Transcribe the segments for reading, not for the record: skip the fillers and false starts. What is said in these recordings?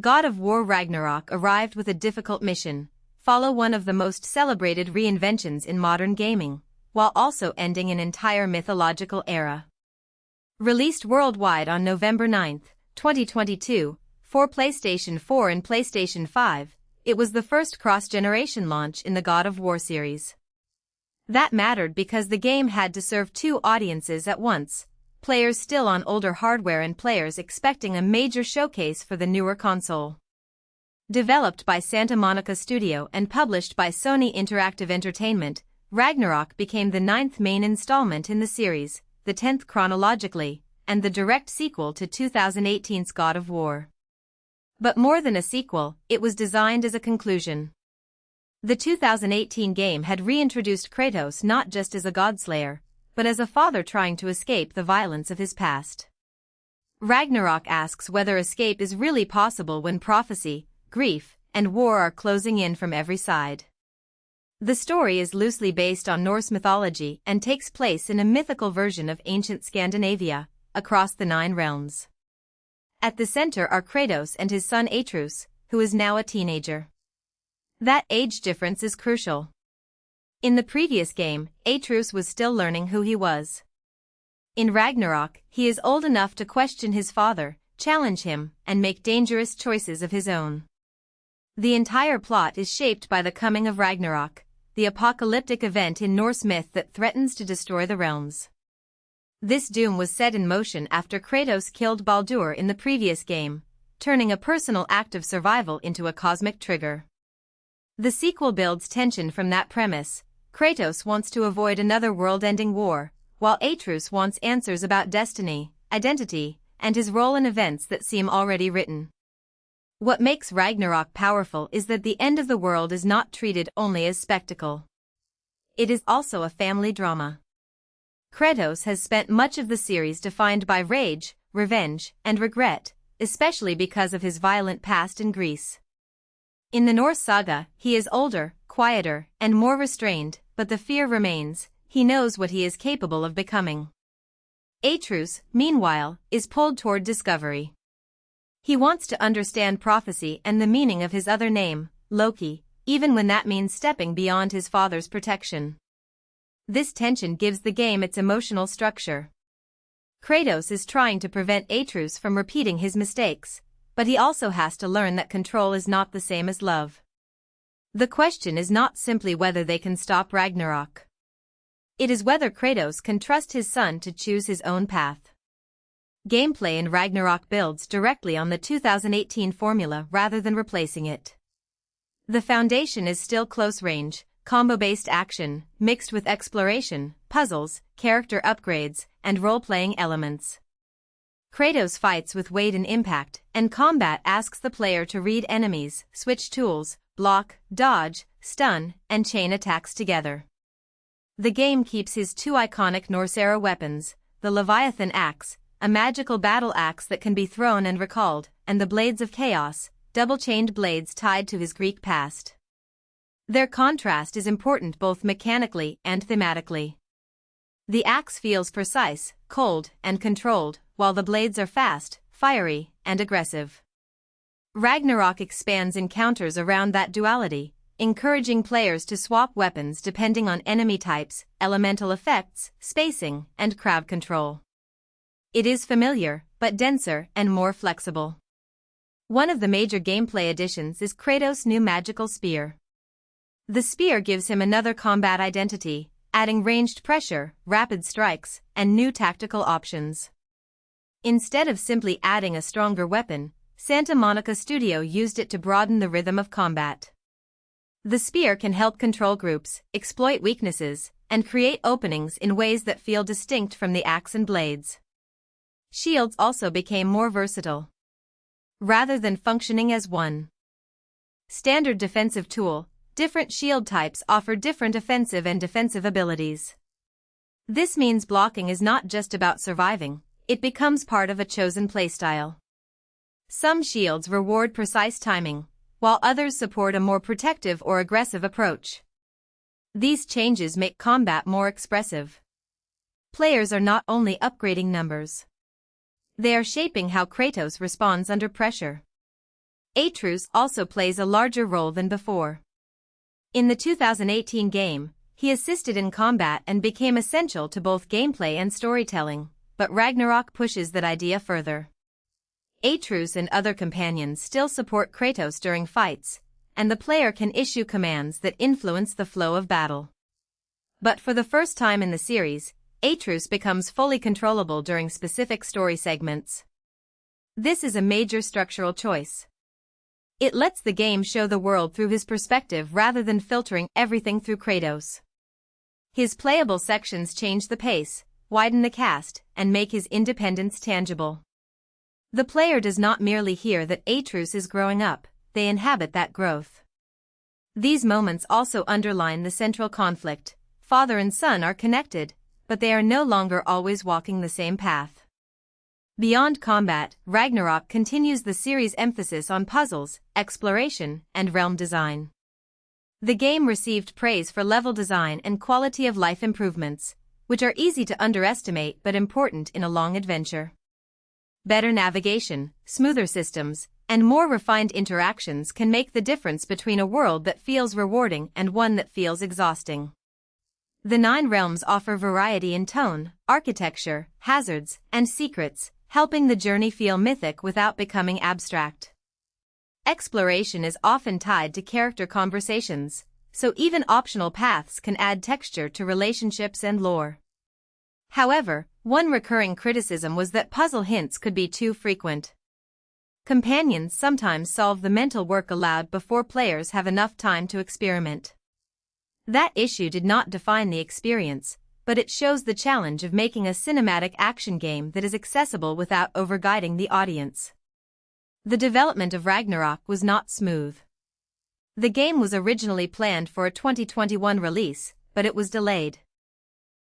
God of War Ragnarök arrived with a difficult mission: follow one of the most celebrated reinventions in modern gaming, while also ending an entire mythological era. Released worldwide on November 9, 2022, for PlayStation 4 and PlayStation 5, it was the first cross-generation launch in the God of War series. That mattered because the game had to serve two audiences at once: players still on older hardware and players expecting a major showcase for the newer console. Developed by Santa Monica Studio and published by Sony Interactive Entertainment, Ragnarök became the 9th main installment in the series, the 10th chronologically, and the direct sequel to 2018's God of War. But more than a sequel, it was designed as a conclusion. The 2018 game had reintroduced Kratos not just as a godslayer, but as a father trying to escape the violence of his past. Ragnarök asks whether escape is really possible when prophecy, grief, and war are closing in from every side. The story is loosely based on Norse mythology and takes place in a mythical version of ancient Scandinavia, across the 9 realms. At the center are Kratos and his son Atreus, who is now a teenager. That age difference is crucial. In the previous game, Atreus was still learning who he was. In Ragnarök, he is old enough to question his father, challenge him, and make dangerous choices of his own. The entire plot is shaped by the coming of Ragnarök, the apocalyptic event in Norse myth that threatens to destroy the realms. This doom was set in motion after Kratos killed Baldur in the previous game, turning a personal act of survival into a cosmic trigger. The sequel builds tension from that premise. Kratos wants to avoid another world-ending war, while Atreus wants answers about destiny, identity, and his role in events that seem already written. What makes Ragnarök powerful is that the end of the world is not treated only as spectacle. It is also a family drama. Kratos has spent much of the series defined by rage, revenge, and regret, especially because of his violent past in Greece. In the Norse saga, he is older, quieter, and more restrained, but the fear remains. He knows what he is capable of becoming. Atreus, meanwhile, is pulled toward discovery. He wants to understand prophecy and the meaning of his other name, Loki, even when that means stepping beyond his father's protection. This tension gives the game its emotional structure. Kratos is trying to prevent Atreus from repeating his mistakes, but he also has to learn that control is not the same as love. The question is not simply whether they can stop Ragnarök. It is whether Kratos can trust his son to choose his own path. Gameplay in Ragnarök builds directly on the 2018 formula rather than replacing it. The foundation is still close-range, combo-based action, mixed with exploration, puzzles, character upgrades, and role-playing elements. Kratos fights with weight and impact, and combat asks the player to read enemies, switch tools, block, dodge, stun, and chain attacks together. The game keeps his 2 iconic Norse-era weapons, the Leviathan axe, a magical battle axe that can be thrown and recalled, and the Blades of Chaos, double-chained blades tied to his Greek past. Their contrast is important both mechanically and thematically. The axe feels precise, cold, and controlled, while the blades are fast, fiery, and aggressive. Ragnarök expands encounters around that duality, encouraging players to swap weapons depending on enemy types, elemental effects, spacing, and crowd control. It is familiar, but denser and more flexible. One of the major gameplay additions is Kratos' new magical spear. The spear gives him another combat identity, adding ranged pressure, rapid strikes, and new tactical options. Instead of simply adding a stronger weapon, Santa Monica Studio used it to broaden the rhythm of combat. The spear can help control groups, exploit weaknesses, and create openings in ways that feel distinct from the axe and blades. Shields also became more versatile. Rather than functioning as one standard defensive tool, different shield types offer different offensive and defensive abilities. This means blocking is not just about surviving, it becomes part of a chosen playstyle. Some shields reward precise timing, while others support a more protective or aggressive approach. These changes make combat more expressive. Players are not only upgrading numbers. They are shaping how Kratos responds under pressure. Atreus also plays a larger role than before. In the 2018 game, he assisted in combat and became essential to both gameplay and storytelling, but Ragnarök pushes that idea further. Atreus and other companions still support Kratos during fights, and the player can issue commands that influence the flow of battle. But for the first time in the series, Atreus becomes fully controllable during specific story segments. This is a major structural choice. It lets the game show the world through his perspective rather than filtering everything through Kratos. His playable sections change the pace, widen the cast, and make his independence tangible. The player does not merely hear that Atreus is growing up, they inhabit that growth. These moments also underline the central conflict. Father and son are connected, but they are no longer always walking the same path. Beyond combat, Ragnarök continues the series' emphasis on puzzles, exploration, and realm design. The game received praise for level design and quality of life improvements, which are easy to underestimate but important in a long adventure. Better navigation, smoother systems, and more refined interactions can make the difference between a world that feels rewarding and one that feels exhausting. The 9 realms offer variety in tone, architecture, hazards, and secrets, helping the journey feel mythic without becoming abstract. Exploration is often tied to character conversations, so even optional paths can add texture to relationships and lore. However, one recurring criticism was that puzzle hints could be too frequent. Companions sometimes solve the mental work allowed before players have enough time to experiment. That issue did not define the experience, but it shows the challenge of making a cinematic action game that is accessible without overguiding the audience. The development of Ragnarök was not smooth. The game was originally planned for a 2021 release, but it was delayed.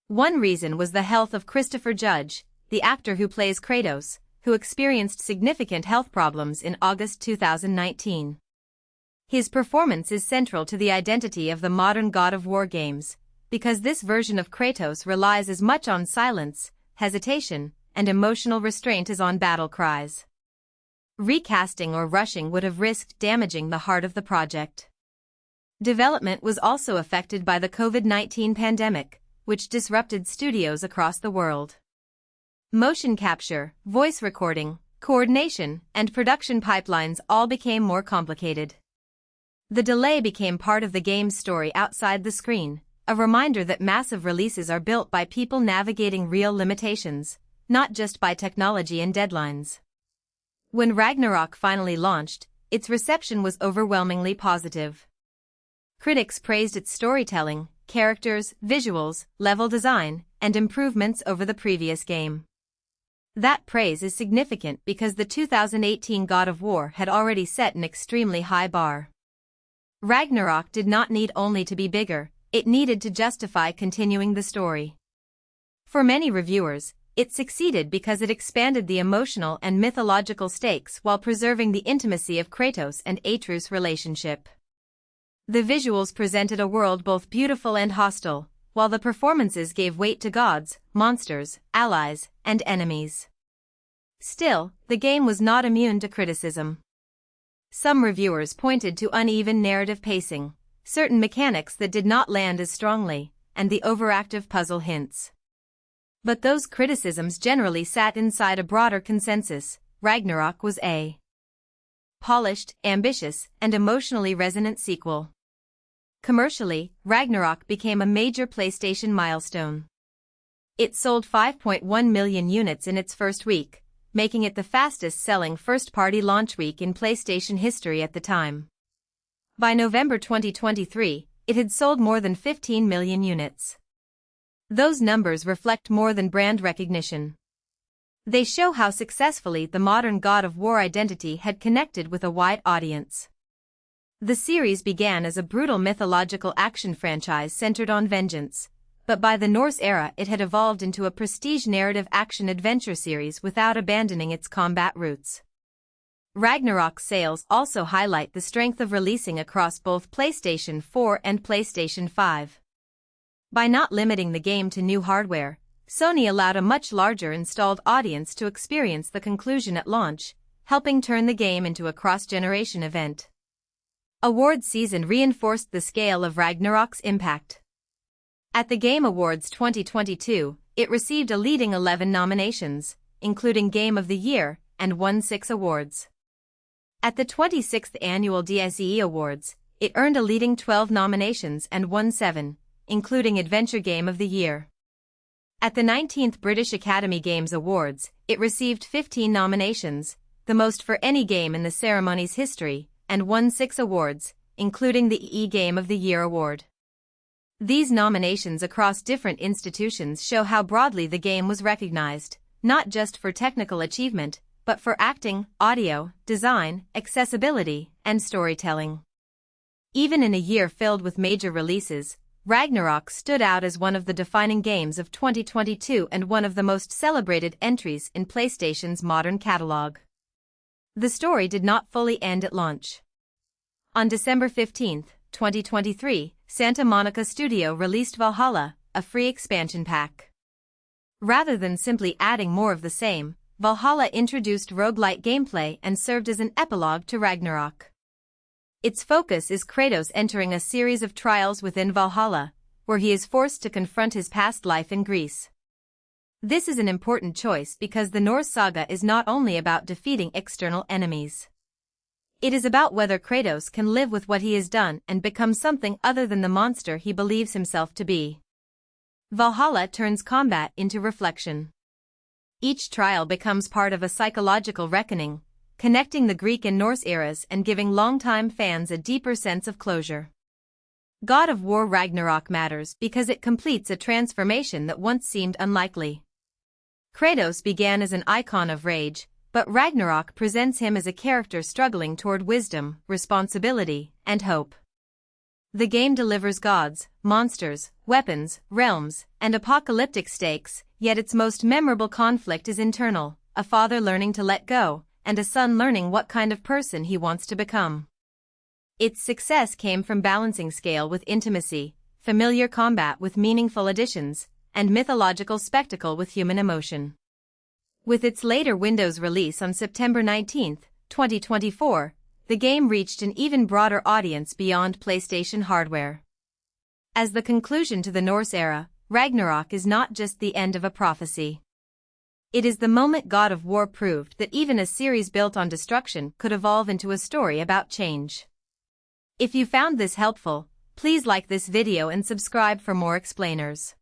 One reason was the health of Christopher Judge, the actor who plays Kratos, who experienced significant health problems in August 2019. His performance is central to the identity of the modern God of War games, because this version of Kratos relies as much on silence, hesitation, and emotional restraint as on battle cries. Recasting or rushing would have risked damaging the heart of the project. Development was also affected by the COVID-19 pandemic, which disrupted studios across the world. Motion capture, voice recording, coordination, and production pipelines all became more complicated. The delay became part of the game's story outside the screen, a reminder that massive releases are built by people navigating real limitations, not just by technology and deadlines. When Ragnarök finally launched, its reception was overwhelmingly positive. Critics praised its storytelling, characters, visuals, level design, and improvements over the previous game. That praise is significant because the 2018 God of War had already set an extremely high bar. Ragnarök did not need only to be bigger, it needed to justify continuing the story. For many reviewers, it succeeded because it expanded the emotional and mythological stakes while preserving the intimacy of Kratos and Atreus' relationship. The visuals presented a world both beautiful and hostile, while the performances gave weight to gods, monsters, allies, and enemies. Still, the game was not immune to criticism. Some reviewers pointed to uneven narrative pacing, certain mechanics that did not land as strongly, and the overactive puzzle hints. But those criticisms generally sat inside a broader consensus. Ragnarök was a polished, ambitious, and emotionally resonant sequel. Commercially, Ragnarök became a major PlayStation milestone. It sold 5.1 million units in its first week, making it the fastest-selling first-party launch week in PlayStation history at the time. By November 2023, it had sold more than 15 million units. Those numbers reflect more than brand recognition. They show how successfully the modern God of War identity had connected with a wide audience. The series began as a brutal mythological action franchise centered on vengeance, but by the Norse era it had evolved into a prestige narrative action-adventure series without abandoning its combat roots. Ragnarök sales also highlight the strength of releasing across both PlayStation 4 and PlayStation 5. By not limiting the game to new hardware, Sony allowed a much larger installed audience to experience the conclusion at launch, helping turn the game into a cross-generation event. Awards season reinforced the scale of Ragnarok's impact. At the Game Awards 2022, it received a leading 11 nominations, including Game of the Year, and won 6 awards. At the 26th Annual DSE Awards, it earned a leading 12 nominations and won 7, including Adventure Game of the Year. At the 19th British Academy Games Awards, it received 15 nominations, the most for any game in the ceremony's history, and won 6 awards, including the EE Game of the Year award. These nominations across different institutions show how broadly the game was recognized, not just for technical achievement, but for acting, audio, design, accessibility, and storytelling. Even in a year filled with major releases, Ragnarok stood out as one of the defining games of 2022 and one of the most celebrated entries in PlayStation's modern catalog. The story did not fully end at launch. On December 15, 2023, Santa Monica Studio released Valhalla, a free expansion pack. Rather than simply adding more of the same, Valhalla introduced roguelite gameplay and served as an epilogue to Ragnarok. Its focus is Kratos entering a series of trials within Valhalla, where he is forced to confront his past life in Greece. This is an important choice because the Norse saga is not only about defeating external enemies. It is about whether Kratos can live with what he has done and become something other than the monster he believes himself to be. Valhalla turns combat into reflection. Each trial becomes part of a psychological reckoning, connecting the Greek and Norse eras and giving longtime fans a deeper sense of closure. God of War Ragnarok matters because it completes a transformation that once seemed unlikely. Kratos began as an icon of rage, but Ragnarok presents him as a character struggling toward wisdom, responsibility, and hope. The game delivers gods, monsters, weapons, realms, and apocalyptic stakes, yet its most memorable conflict is internal, a father learning to let go, and a son learning what kind of person he wants to become. Its success came from balancing scale with intimacy, familiar combat with meaningful additions, and mythological spectacle with human emotion. With its later Windows release on September 19, 2024, the game reached an even broader audience beyond PlayStation hardware. As the conclusion to the Norse era, Ragnarok is not just the end of a prophecy. It is the moment God of War proved that even a series built on destruction could evolve into a story about change. If you found this helpful, please like this video and subscribe for more explainers.